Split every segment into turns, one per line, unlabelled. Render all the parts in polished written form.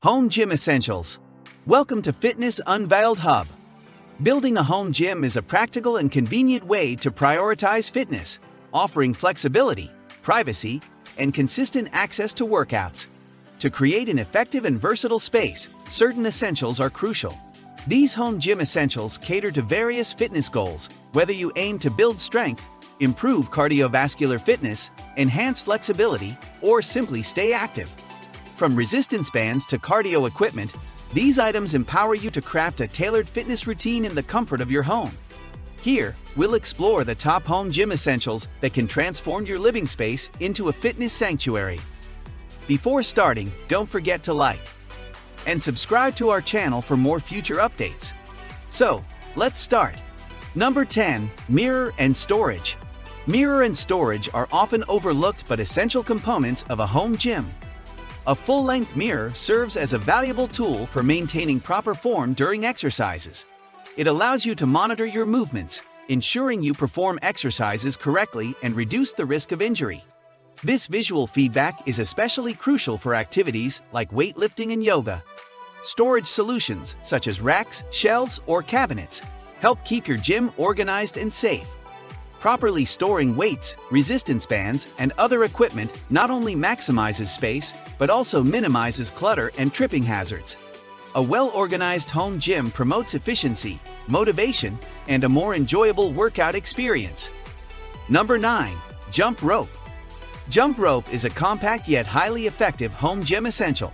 Home Gym Essentials. Welcome to Fitness Unveiled Hub. Building a home gym is a practical and convenient way to prioritize fitness, offering flexibility, privacy, and consistent access to workouts. To create an effective and versatile space, certain essentials are crucial. These home gym essentials cater to various fitness goals, whether you aim to build strength, improve cardiovascular fitness, enhance flexibility, or simply stay active. From resistance bands to cardio equipment, these items empower you to craft a tailored fitness routine in the comfort of your home. Here, we'll explore the top home gym essentials that can transform your living space into a fitness sanctuary. Before starting, don't forget to like and subscribe to our channel for more future updates. So, let's start. Number 10. Mirror and storage. Mirror and storage are often overlooked but essential components of a home gym. A full-length mirror serves as a valuable tool for maintaining proper form during exercises. It allows you to monitor your movements, ensuring you perform exercises correctly and reduce the risk of injury. This visual feedback is especially crucial for activities like weightlifting and yoga. Storage solutions, such as racks, shelves, or cabinets, help keep your gym organized and safe. Properly storing weights, resistance bands, and other equipment not only maximizes space, but also minimizes clutter and tripping hazards. A well-organized home gym promotes efficiency, motivation, and a more enjoyable workout experience. Number 9. Jump rope. Jump rope is a compact yet highly effective home gym essential.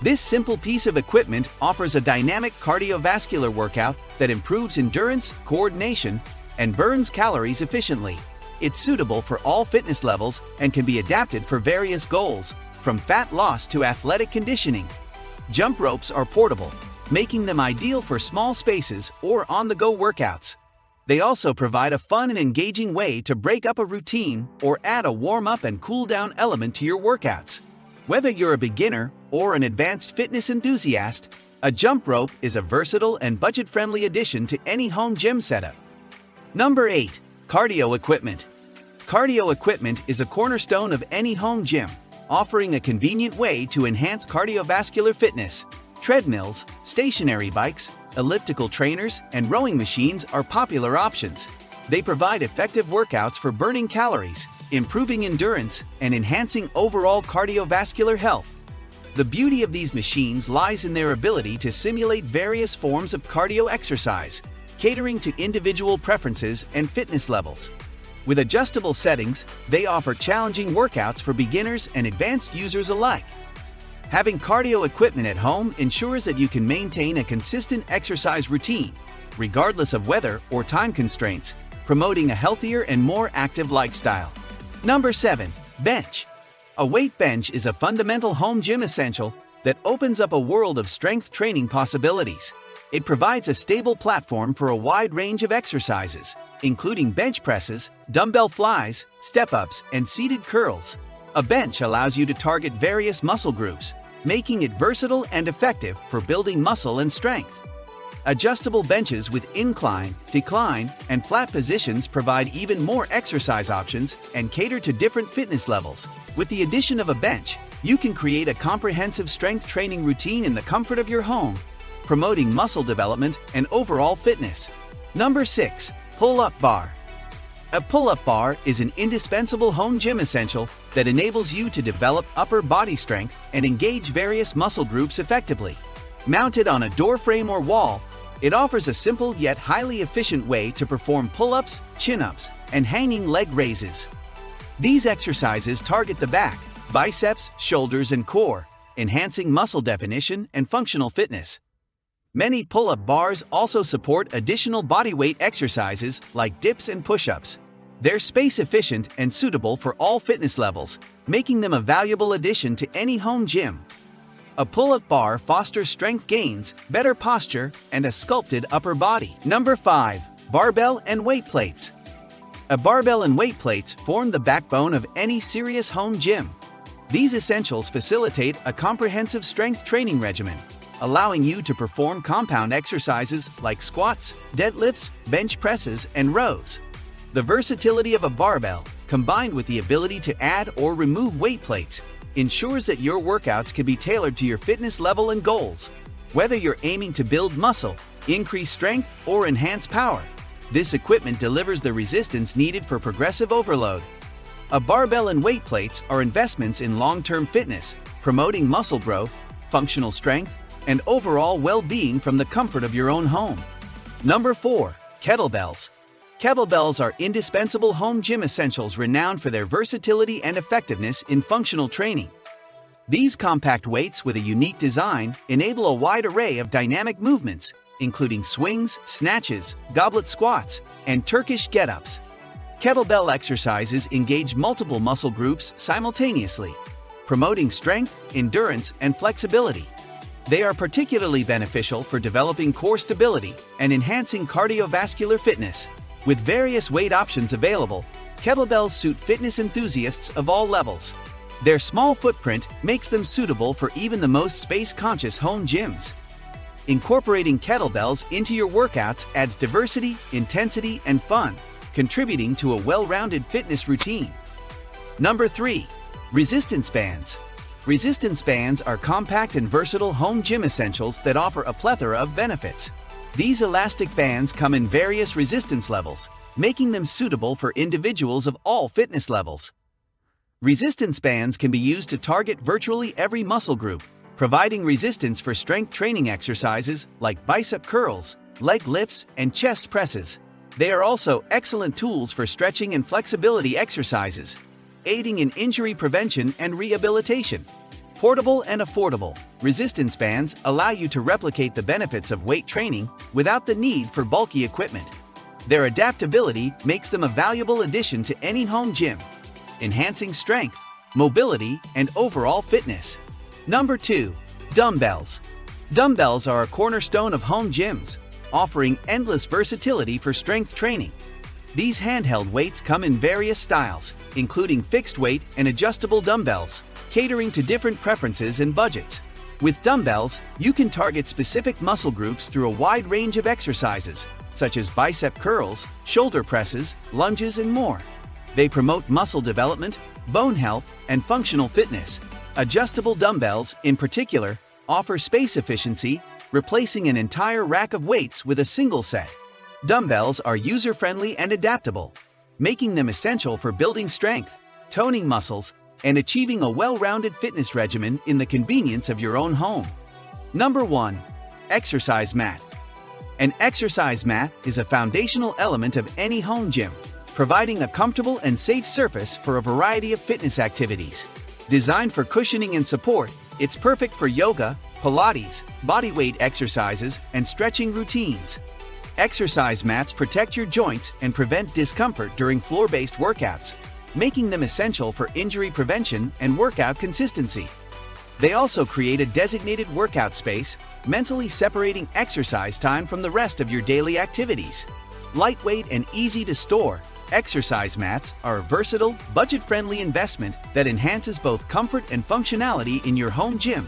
This simple piece of equipment offers a dynamic cardiovascular workout that improves endurance, coordination, and burns calories efficiently. It's suitable for all fitness levels and can be adapted for various goals, from fat loss to athletic conditioning. Jump ropes are portable, making them ideal for small spaces or on-the-go workouts. They also provide a fun and engaging way to break up a routine or add a warm-up and cool-down element to your workouts. Whether you're a beginner or an advanced fitness enthusiast, a jump rope is a versatile and budget-friendly addition to any home gym setup. Number 8. Cardio equipment. Cardio equipment is a cornerstone of any home gym, offering a convenient way to enhance cardiovascular fitness. Treadmills, stationary bikes, elliptical trainers, and rowing machines are popular options. They provide effective workouts for burning calories, improving endurance, and enhancing overall cardiovascular health. The beauty of these machines lies in their ability to simulate various forms of cardio exercise, catering to individual preferences and fitness levels. With adjustable settings, they offer challenging workouts for beginners and advanced users alike. Having cardio equipment at home ensures that you can maintain a consistent exercise routine, regardless of weather or time constraints, promoting a healthier and more active lifestyle. Number 7. Bench. A weight bench is a fundamental home gym essential that opens up a world of strength training possibilities. It provides a stable platform for a wide range of exercises, including bench presses, dumbbell flies, step-ups, and seated curls. A bench allows you to target various muscle groups, making it versatile and effective for building muscle and strength. Adjustable benches with incline, decline, and flat positions provide even more exercise options and cater to different fitness levels. With the addition of a bench, you can create a comprehensive strength training routine in the comfort of your home, promoting muscle development and overall fitness. Number 6. Pull-up bar. A pull-up bar is an indispensable home gym essential that enables you to develop upper body strength and engage various muscle groups effectively. Mounted on a door frame or wall, it offers a simple yet highly efficient way to perform pull-ups, chin-ups, and hanging leg raises. These exercises target the back, biceps, shoulders, and core, enhancing muscle definition and functional fitness. Many pull-up bars also support additional bodyweight exercises like dips and push-ups. They're space-efficient and suitable for all fitness levels, making them a valuable addition to any home gym. A pull-up bar fosters strength gains, better posture, and a sculpted upper body. Number 5. Barbell and weight plates. A barbell and weight plates form the backbone of any serious home gym. These essentials facilitate a comprehensive strength training regimen, allowing you to perform compound exercises like squats, deadlifts, bench presses, and rows. The versatility of a barbell, combined with the ability to add or remove weight plates, ensures that your workouts can be tailored to your fitness level and goals. Whether you're aiming to build muscle, increase strength, or enhance power, this equipment delivers the resistance needed for progressive overload. A barbell and weight plates are investments in long-term fitness, promoting muscle growth, functional strength, and overall well-being from the comfort of your own home. Number 4. Kettlebells. Kettlebells are indispensable home gym essentials renowned for their versatility and effectiveness in functional training. These compact weights with a unique design enable a wide array of dynamic movements, including swings, snatches, goblet squats, and Turkish get-ups. Kettlebell exercises engage multiple muscle groups simultaneously, promoting strength, endurance, and flexibility. They are particularly beneficial for developing core stability and enhancing cardiovascular fitness. With various weight options available, kettlebells suit fitness enthusiasts of all levels. Their small footprint makes them suitable for even the most space-conscious home gyms. Incorporating kettlebells into your workouts adds diversity, intensity, and fun, contributing to a well-rounded fitness routine. Number 3. Resistance bands. Resistance bands are compact and versatile home gym essentials that offer a plethora of benefits. These elastic bands come in various resistance levels, making them suitable for individuals of all fitness levels. Resistance bands can be used to target virtually every muscle group, providing resistance for strength training exercises like bicep curls, leg lifts, and chest presses. They are also excellent tools for stretching and flexibility exercises, aiding in injury prevention and rehabilitation. Portable and affordable, resistance bands allow you to replicate the benefits of weight training without the need for bulky equipment. Their adaptability makes them a valuable addition to any home gym, enhancing strength, mobility, and overall fitness. Number 2. Dumbbells. Dumbbells are a cornerstone of home gyms, offering endless versatility for strength training. These handheld weights come in various styles, including fixed weight and adjustable dumbbells, catering to different preferences and budgets. With dumbbells, you can target specific muscle groups through a wide range of exercises, such as bicep curls, shoulder presses, lunges, and more. They promote muscle development, bone health, and functional fitness. Adjustable dumbbells, in particular, offer space efficiency, replacing an entire rack of weights with a single set. Dumbbells are user-friendly and adaptable, making them essential for building strength, toning muscles, and achieving a well-rounded fitness regimen in the convenience of your own home. Number 1. Exercise mat. An exercise mat is a foundational element of any home gym, providing a comfortable and safe surface for a variety of fitness activities. Designed for cushioning and support, it's perfect for yoga, Pilates, bodyweight exercises, and stretching routines. Exercise mats protect your joints and prevent discomfort during floor-based workouts, making them essential for injury prevention and workout consistency. They also create a designated workout space, mentally separating exercise time from the rest of your daily activities. Lightweight and easy to store, exercise mats are a versatile, budget-friendly investment that enhances both comfort and functionality in your home gym,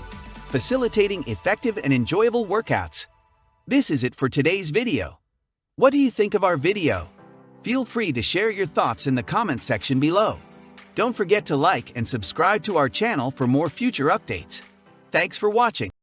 facilitating effective and enjoyable workouts. This is it for today's video. What do you think of our video? Feel free to share your thoughts in the comment section below. Don't forget to like and subscribe to our channel for more future updates. Thanks for watching.